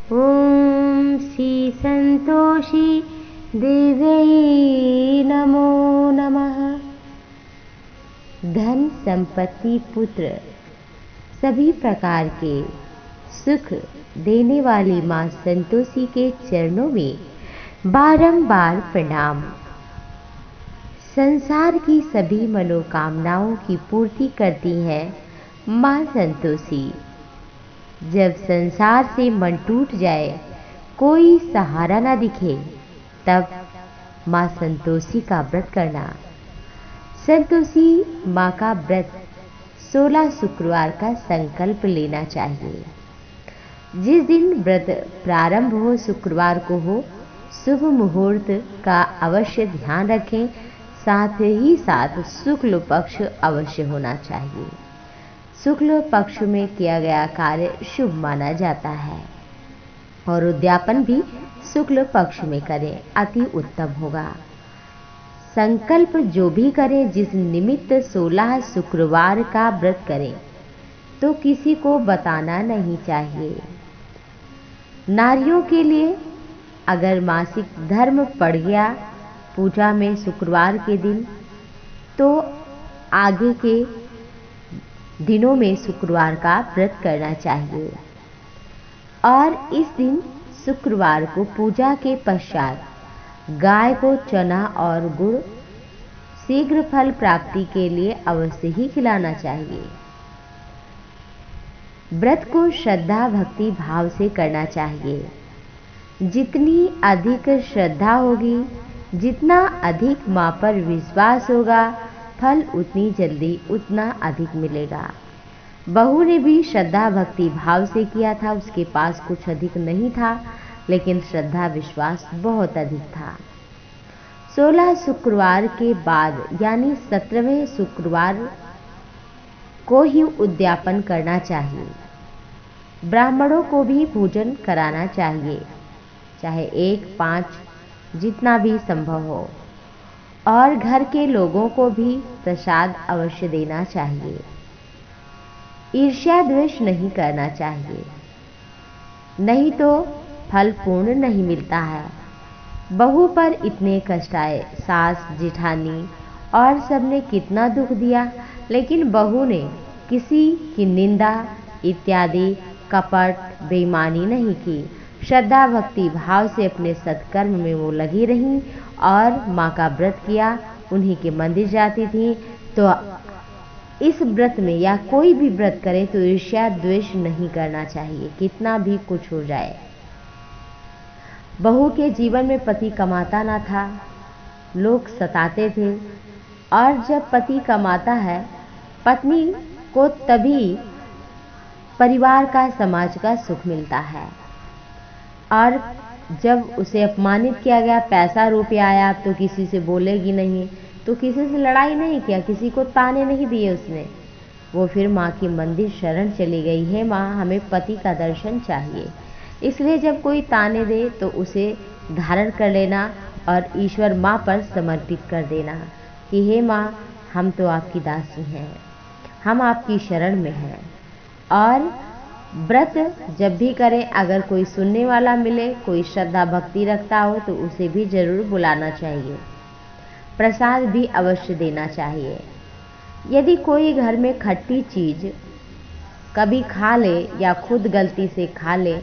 ॐ श्री संतोषी देव्यै नमो नमः। धन संपत्ति पुत्र सभी प्रकार के सुख देने वाली माँ संतोषी के चरणों में बारंबार प्रणाम। संसार की सभी मनोकामनाओं की पूर्ति करती है माँ संतोषी। जब संसार से मन टूट जाए, कोई सहारा ना दिखे, तब माँ संतोषी का व्रत करना। संतोषी माँ का व्रत 16 शुक्रवार का संकल्प लेना चाहिए। जिस दिन व्रत प्रारंभ हो शुक्रवार को हो, शुभ मुहूर्त का अवश्य ध्यान रखें। साथ ही साथ शुक्ल पक्ष अवश्य होना चाहिए। शुक्ल पक्ष में किया गया कार्य शुभ माना जाता है और उद्यापन भी शुक्ल पक्ष में करें, अति उत्तम होगा। संकल्प जो भी करें, जिस निमित्त 16 शुक्रवार का व्रत करें, तो किसी को बताना नहीं चाहिए। नारियों के लिए अगर मासिक धर्म पड़ गया पूजा में शुक्रवार के दिन, तो आगे के दिनों में शुक्रवार का व्रत करना चाहिए। और इस दिन शुक्रवार को पूजा के पश्चात गाय को चना और गुड़ शीघ्र फल प्राप्ति के लिए अवश्य ही खिलाना चाहिए। व्रत को श्रद्धा भक्ति भाव से करना चाहिए। जितनी अधिक श्रद्धा होगी, जितना अधिक माँ पर विश्वास होगा, फल उतनी जल्दी उतना अधिक मिलेगा। बहू ने भी श्रद्धा भक्ति भाव से किया था। उसके पास कुछ अधिक नहीं था, लेकिन श्रद्धा विश्वास बहुत अधिक था। 16 शुक्रवार के बाद यानी 17वें शुक्रवार को ही उद्यापन करना चाहिए। ब्राह्मणों को भी भोजन कराना चाहिए, चाहे 1, 5 जितना भी संभव हो, और घर के लोगों को भी प्रसाद अवश्य देना चाहिए। ईर्ष्या द्वेष नहीं करना चाहिए, नहीं तो फल पूर्ण नहीं मिलता है। बहू पर इतने कष्ट आए, सास जेठानी और सबने कितना दुख दिया, लेकिन बहू ने किसी की निंदा इत्यादि कपट बेईमानी नहीं की। श्रद्धा भक्ति भाव से अपने सत्कर्म में वो लगी रहीं और माँ का व्रत किया। उन्हीं के मंदिर जाती थी। तो इस व्रत में या कोई भी व्रत करे तो ईर्ष्या द्वेष नहीं करना चाहिए, कितना भी कुछ हो जाए। बहू के जीवन में पति कमाता ना था, लोग सताते थे, और जब पति कमाता है, पत्नी को तभी परिवार का समाज का सुख मिलता है। और जब उसे अपमानित किया गया, पैसा रुपया आया, तो किसी से बोलेगी नहीं, तो किसी से लड़ाई नहीं किया, किसी को ताने नहीं दिए उसने। वो फिर माँ की मंदिर शरण चली गई है, माँ हमें पति का दर्शन चाहिए। इसलिए जब कोई ताने दे तो उसे धारण कर लेना और ईश्वर माँ पर समर्पित कर देना कि हे माँ, हम तो आपकी दासी हैं, हम आपकी शरण में हैं। और व्रत जब भी करें, अगर कोई सुनने वाला मिले, कोई श्रद्धा भक्ति रखता हो, तो उसे भी जरूर बुलाना चाहिए। प्रसाद भी अवश्य देना चाहिए। यदि कोई घर में खट्टी चीज कभी खा ले या खुद गलती से खा ले,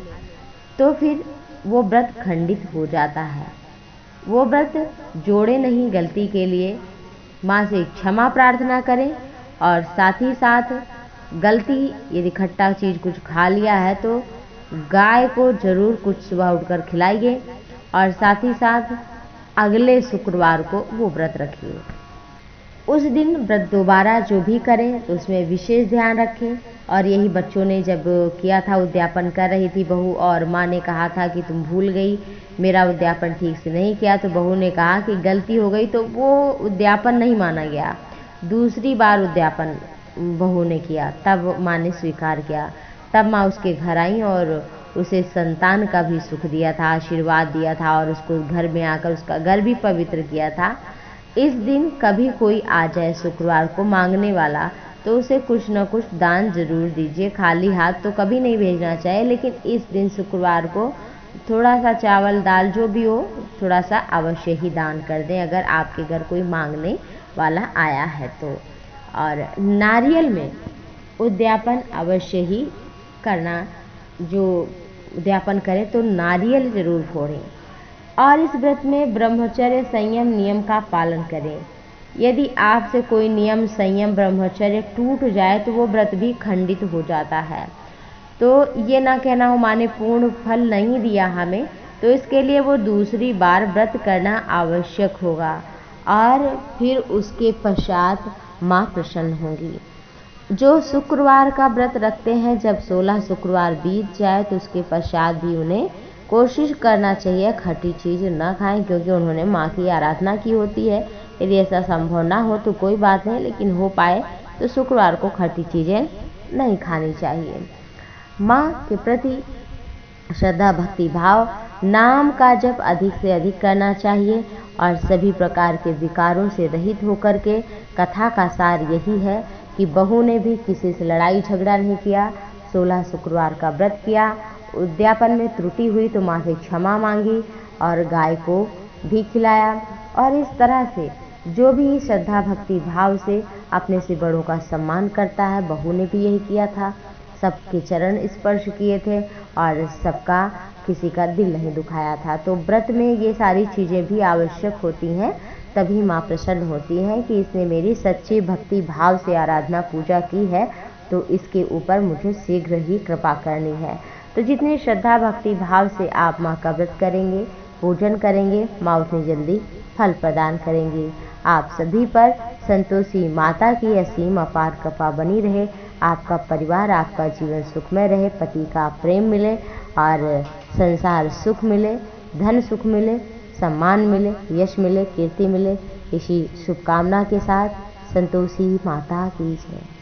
तो फिर वो व्रत खंडित हो जाता है। वो व्रत जोड़े नहीं गलती के लिए, माँ से क्षमा प्रार्थना करें। और साथ ही साथ गलती यदि खट्टा चीज़ कुछ खा लिया है तो गाय को जरूर कुछ सुबह उठकर खिलाइए, और साथ ही साथ अगले शुक्रवार को वो व्रत रखिए। उस दिन व्रत दोबारा जो भी करें तो उसमें विशेष ध्यान रखें। और यही बच्चों ने जब किया था, उद्यापन कर रही थी बहू, और माँ ने कहा था कि तुम भूल गई, मेरा उद्यापन ठीक से नहीं किया, तो बहू ने कहा कि गलती हो गई, तो वो उद्यापन नहीं माना गया। दूसरी बार उद्यापन बहू ने किया, तब माँ ने स्वीकार किया। तब माँ उसके घर आई और उसे संतान का भी सुख दिया था, आशीर्वाद दिया था, और उसको घर में आकर उसका घर भी पवित्र किया था। इस दिन कभी कोई आ जाए शुक्रवार को मांगने वाला, तो उसे कुछ न कुछ दान जरूर दीजिए। खाली हाथ तो कभी नहीं भेजना चाहिए, लेकिन इस दिन शुक्रवार को थोड़ा सा चावल दाल जो भी हो थोड़ा सा अवश्य ही दान कर दें, अगर आपके घर कोई मांगने वाला आया है तो। और नारियल में उद्यापन अवश्य ही करना, जो उद्यापन करें तो नारियल जरूर फोड़ें। और इस व्रत में ब्रह्मचर्य संयम नियम का पालन करें। यदि आपसे कोई नियम संयम ब्रह्मचर्य टूट जाए तो वो व्रत भी खंडित हो जाता है। तो ये ना कहना हो माने पूर्ण फल नहीं दिया हमें, तो इसके लिए वो दूसरी बार व्रत करना आवश्यक होगा और फिर उसके पश्चात माँ प्रसन्न होंगी। जो शुक्रवार का व्रत रखते हैं, जब 16 शुक्रवार बीत जाए तो उसके पश्चात भी उन्हें कोशिश करना चाहिए खट्टी चीज़ न खाएं, क्योंकि उन्होंने माँ की आराधना की होती है। यदि ऐसा संभव ना हो तो कोई बात नहीं, लेकिन हो पाए तो शुक्रवार को खट्टी चीज़ें नहीं खानी चाहिए। माँ के प्रति श्रद्धा भक्ति भाव, नाम का जप अधिक से अधिक करना चाहिए और सभी प्रकार के विकारों से रहित होकर के। कथा का सार यही है कि बहू ने भी किसी से लड़ाई झगड़ा नहीं किया, 16 शुक्रवार का व्रत किया, उद्यापन में त्रुटि हुई तो माँ से क्षमा मांगी और गाय को भी खिलाया। और इस तरह से जो भी श्रद्धा भक्ति भाव से अपने से बड़ों का सम्मान करता है, बहू ने भी यही किया था, सबके चरण स्पर्श किए थे और सबका किसी का दिल नहीं दुखाया था। तो व्रत में ये सारी चीज़ें भी आवश्यक होती हैं, तभी माँ प्रसन्न होती हैं कि इसने मेरी सच्ची भक्ति भाव से आराधना पूजा की है, तो इसके ऊपर मुझे शीघ्र ही कृपा करनी है। तो जितनी श्रद्धा भक्ति भाव से आप माँ का व्रत करेंगे, पूजन करेंगे, माँ उतनी जल्दी फल प्रदान करेंगी। आप सभी पर संतोषी माता की असीम अपार कृपा बनी रहे। आपका परिवार, आपका जीवन सुखमय रहे, पति का प्रेम मिले और संसार सुख मिले, धन सुख मिले, सम्मान मिले, यश मिले, कीर्ति मिले। इसी शुभकामना के साथ संतोषी माता की जय।